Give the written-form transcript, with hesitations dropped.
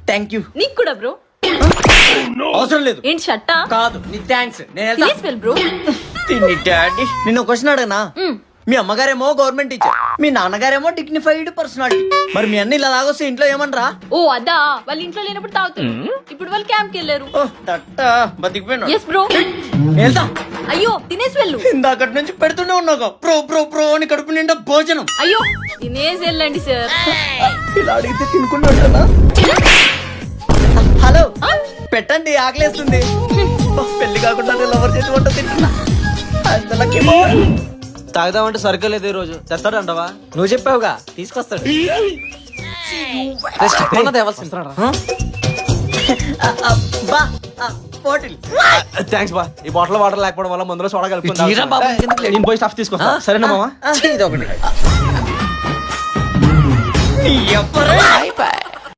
Thank you. నీకు కూడా bro. అవసరం లేదు. ఏంటి షట్టా? కాదు నీ థ్యాంక్స్. నేను వెళ్తా. Please well bro. తిని డాడీ నిన్న క్వశ్చన్ అడగనా? మీ అమ్మగారేమో గవర్నమెంట్ టీచర్, మీ నాన్నగారేమో డిగ్నిఫైడ్ పర్సనాలిటీ. మరి మీ అన్న ఇలా తాగొస్తే ఇంట్లో ఏమనరా? ఓ అదా, వాళ్ళ ఇంట్లో లేనప్పుడు తాగుతారు. ఇప్పుడు వాళ్ళు క్యాంప్ కి వెళ్ళారు. ఓ దట్టా బతికిపోయినా. Yes bro. వెళ్తా. అయ్యో తినేసి వెళ్ళు. ఇందాకటి నుంచి పెడుతూనే ఉన్నావు ప్రో ప్రో ప్రో అని కడుపు నిండా భోజనం. అయ్యో తినేసి వెళ్ళండి సార్. ఇలా అడిగితే తినుకున్నా. హలో పెట్టండి, ఆకలేస్తుంది. పెళ్లి కాకుండా లవర్ చేసి వంట తింటున్నా. అందులోకి తాగుదామంటే సరుకు లేదు ఈ రోజు. తెస్తాడు అంటవా? నువ్వు చెప్పావుగా తీసుకొస్తాడు. థ్యాంక్స్ బా. ఈ బాటిల్ వాటర్ లేకపోవడం వల్ల మందులో సోడా కలుపుకుంటా. నేను పోయి స్టఫ్ తీసుకొస్తా. సరేనా మామ? ఇదొకటి.